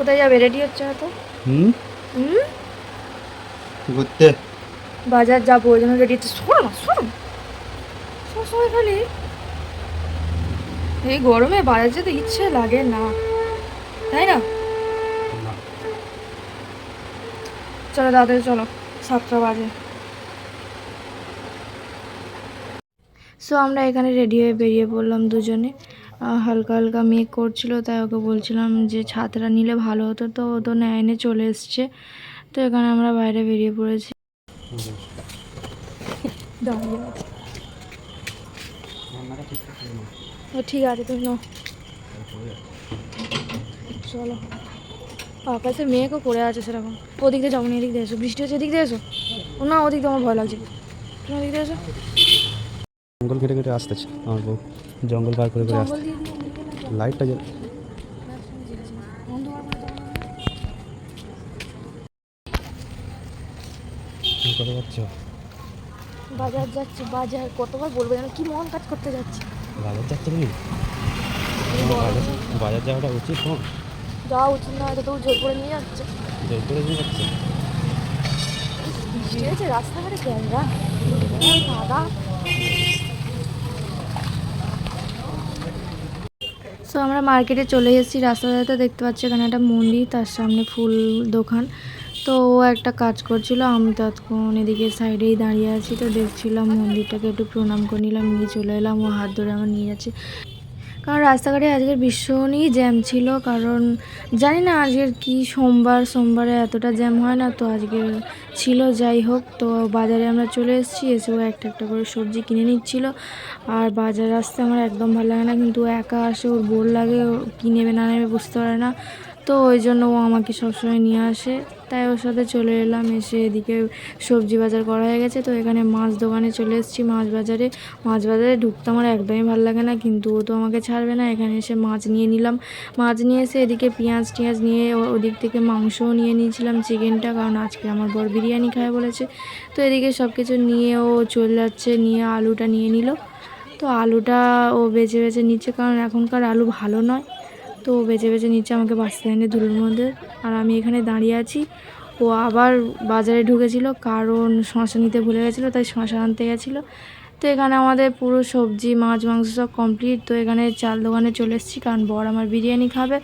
কোথায় যাবে? রেডি হচ্ছে না তো? হুম হুম, ঘুরতে বাজার যাবো ওই জন্য রেডি হচ্ছে। শোনো না, শোনো না, সবসময় খালি এই গরমে বাজার যেতে ইচ্ছে লাগে না, তাই না? না। চলো তাড়াতাড়ি চলো, 7টা বাজে। সো আমরা এখানে রেডি হয়ে বেরিয়ে পড়লাম দুজনে। হালকা হালকা মেঘ করছিল, তাই ওকে বলছিলাম যে ছাতাটা নিলে ভালো হতো, তো ও তো নেয়নি, চলে এসছে। তো এখানে আমরা বাইরে বেরিয়ে পড়েছি। দাঁড়িয়ে আছে। ও ঠিক আছে, তুমি নাও। চলো, আকাশে মেঘও পড়ে আছে সেরকম। ওদিক দিয়ে যাবো না, এদিক দিয়ে এসো, বৃষ্টি হচ্ছে, এদিক দিয়ে এসো। ও না, ওদিক দিয়ে আমার ভয় লাগছে, তুমি ওদিক দিয়ে এসো। জঙ্গল কেটে কেটে আসতেছে আমার বউ, জঙ্গল পার করে করে জঙ্গল আসতে। দিয়ে দিয়ে ওদিকে না যাবো। লাইটটা জ্বল। অন্ধকার করে যাবো না। কোথায় যাচ্ছ? বাজার যাচ্ছি, বাজার কতবার বলবো যেন, কি মন কাজ করতে যাচ্ছি। বাজার যাচ্ছ তুমি? বাজার বাজার যাওয়াটা উচিত তোমার? যাওয়া উচিত না, হয়তো তবু জোর করে নিয়ে যাচ্ছে। জোর করে নিয়ে যাচ্ছে। বৃষ্টি হয়েছে, রাস্তাঘাটে ক্যামেরা কাদা। সো আমরা মার্কেটে চলে এসেছি। রাস্তাতে দেখতে পাচ্ছি এখানে একটা মন্দির, তার সামনে ফুল দোকান। তো ও একটা কাজ করছিল, আমি ততক্ষণ এদিকে সাইডেই দাঁড়িয়ে আছি। তো দেখছিলাম মন্দিরটাকে, একটু প্রণাম করে নিলাম, নিয়ে চলে এলাম। ও হাত ধরে আমার নিয়ে যাচ্ছে, কারণ রাস্তাঘাটে আজকের ভীষণই জ্যাম ছিল। কারণ জানি না আজকের কি, সোমবারে এতটা জ্যাম হয় না, তো আজকের ছিল। যাই হোক, তো বাজারে আমরা চলে এসেছি। এসেও একটা একটা করে সবজি কিনে নিচ্ছিল। আর বাজার আসতে আমার একদম ভালো লাগে না, কিন্তু ও একা আসে, ওর বোর লাগে, ও কী নেবে না নেবে বুঝতে পারে না। তো ওই জন্য ও আমাকে সবসময় নিয়ে আসে, তাই ওর সাথে চলে এলাম। এসে এদিকে সবজি বাজার করা হয়ে গেছে। তো এখানে মাছ দোকানে চলে এসেছি, মাছ বাজারে ঢুকতে আমার একদমই ভালো লাগে না, কিন্তু ও তো আমাকে ছাড়বে না। এখানে এসে মাছ নিয়ে নিলাম। মাছ নিয়ে এসে এদিকে পেঁয়াজ টিয়াজ নিয়ে ওদিক থেকে মাংসও নিয়ে নিয়েছিলাম, চিকেনটা, কারণ আজকে আমার বর বিরিয়ানি খায় বলেছে। তো এদিকে সব কিছু নিয়ে ও চলে যাচ্ছে, নিয়ে আলুটা নিয়ে নিল। তো আলুটা ও বেছে বেছে নিচ্ছে, কারণ এখনকার আলু ভালো নয়। তো ও বেছে বেছে নিচ্ছে, আমাকে বাঁচতে দেয়নি ধুলোর মধ্যে। আর আমি এখানে দাঁড়িয়ে আছি। ও আবার বাজারে ঢুকেছিল, কারণ শশা নিতে ভুলে গেছিলো, তাই শশা আনতে গেছিলো। তো এখানে আমাদের পুরো সবজি মাছ মাংস সব কমপ্লিট। তো এখানে চাল দোকানে চলে এসেছি, কারণ বর আমার বিরিয়ানি খাবে,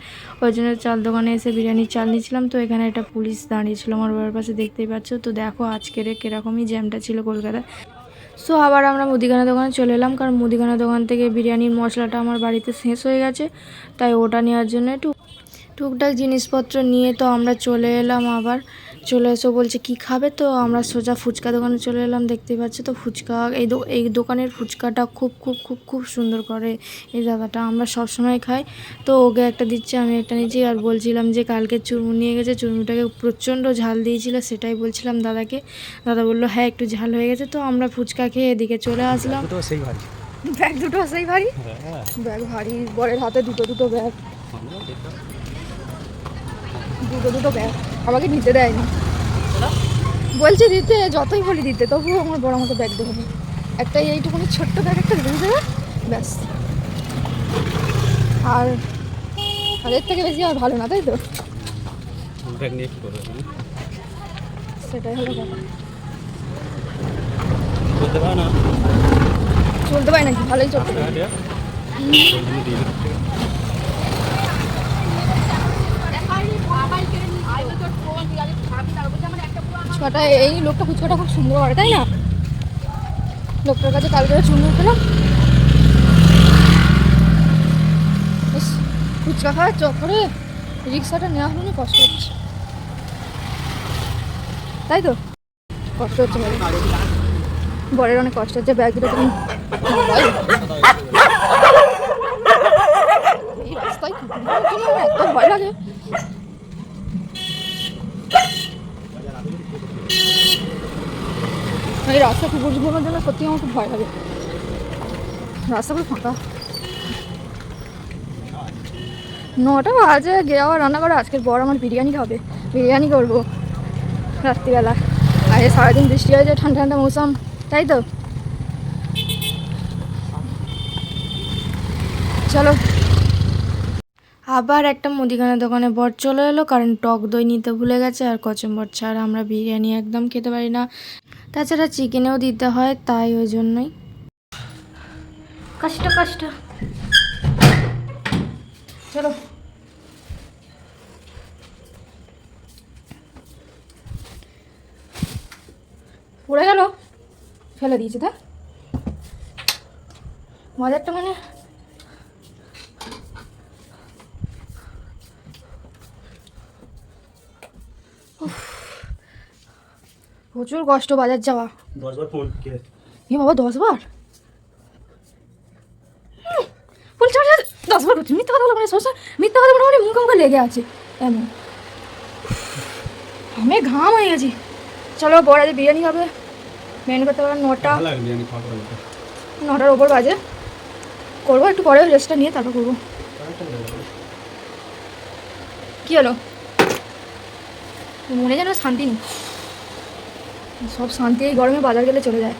ওই জন্য চাল দোকানে এসে বিরিয়ানির চাল নিয়েছিলাম। তো এখানে একটা পুলিশ দাঁড়িয়েছিল আমার বরের পাশে, দেখতেই পাচ্ছ। তো দেখো আজকের কীরকমই জ্যামটা ছিল কলকাতায়। সো আবার আমরা মুদিখানা দোকানে চলে এলাম, কারণ মুদিখানা দোকান থেকে বিরিয়ানির মশলাটা আমার বাড়িতে শেষ হয়ে গেছে, তাই ওটা নেওয়ার জন্য একটু টুকটাক জিনিসপত্র নিয়ে তো আমরা চলে এলাম। আবার চলে এসে বলছে কি খাবে, তো আমরা সোজা ফুচকা দোকানে চলে এলাম। দেখতেই পাচ্ছি তো ফুচকা, এই দোকানের ফুচকাটা খুব খুব খুব খুব সুন্দর করে এই দাদাটা, আমরা সব সময় খাই। তো ওকে একটা দিচ্ছে, আমি একটা নিচ্ছি। আর বলছিলাম যে কালকে চুরমু নিয়ে গেছে, চুরমুটাকে প্রচণ্ড ঝাল দিয়েছিল, সেটাই বলছিলাম দাদাকে। দাদা বললো হ্যাঁ একটু ঝাল হয়ে গেছে। তো আমরা ফুচকা খেয়ে এদিকে চলে আসলাম। ব্যাগ দুটো সেই ভারী, ব্যাগ ভারী, বরের হাতে দুটো দুটো ব্যাগ, দুটো ব্যাগ আমাকে নিতে দেয়নি, বলছে দিতে, যতই বলি দিতে, তবুও আমার বড় মতো ব্যাগ দেবে। একটা এইটুকুনি ছোট্ট ব্যাগ একটা দিয়ে দেবে, ব্যাস। আর এর থেকে বেশি আর ভালো না, তাই তো? সেটাই হলো ব্যাপার। চলতে পারি নাকি? ভালোই চলতে পারি। ফুচকাটা, এই লোকটা ফুচকাটা খুব সুন্দর করে, তাই না? লোকটার কাছে কালকে চুমু খেলাম, ফুচকা খাওয়ার চক্করে রিক্সাটা নেওয়া হলো না, কষ্ট হচ্ছে, তাই তো? কষ্ট হচ্ছে, বরের অনেক কষ্ট হচ্ছে। ব্যাগ দুটো তুমি এই রাস্তায় একদম ভয় লাগে। এই রাস্তা কুকুর জীবনের জন্য সত্যি আমার খুব ভয় লাগে, রাস্তাগুলো ফাঁকা। 9টা বাজে, গিয়ে আবার রান্না করে। আজকের বর আমার বিরিয়ানি করবো রাত্রিবেলা। আর সারাদিন বৃষ্টি হয়েছে, ঠান্ডা ঠান্ডা মৌসুম, তাই তো? চলো। আবার একটা মুদিখানার দোকানে বর চলে এলো, কারণ টক দই নিতে ভুলে গেছে। আর কচুম্বর ছাড়া আমরা বিরিয়ানি একদম খেতে পারি না, তাছাড়া চিকেনেও দিতে হয়, তাই ওই জন্যই কষ্ট কষ্ট। চলো পড়ে গেল, ফেলে দিয়েছে তা মজারটা মানে প্রচুর কষ্ট বাজার যাওয়া। 10 বার ফোন এ বাবা 10 বার ফুল চার্জ 10 বার করছি, মিথ্যা কথা বলো মানে সবসময় মিথ্যা কথা মোটামুটি মুখে মুখে লেগে আছে এমন, আমি ঘাম হয়ে গেছি। চলো বড় আজ বিরিয়ানি খাবে, মেনু করতে পারবেন 9টা, ভালো লাগে বিরিয়ানি খাওয়া ভালো লাগে। 9টার ওপর বাজে, করবো একটু পরে রেস্টটা নিয়ে তারপর করবো। কী হলো মনে যেন শান্তি নেই, সব শান্তি এই গরমে বাজার গেলে চলে যায়।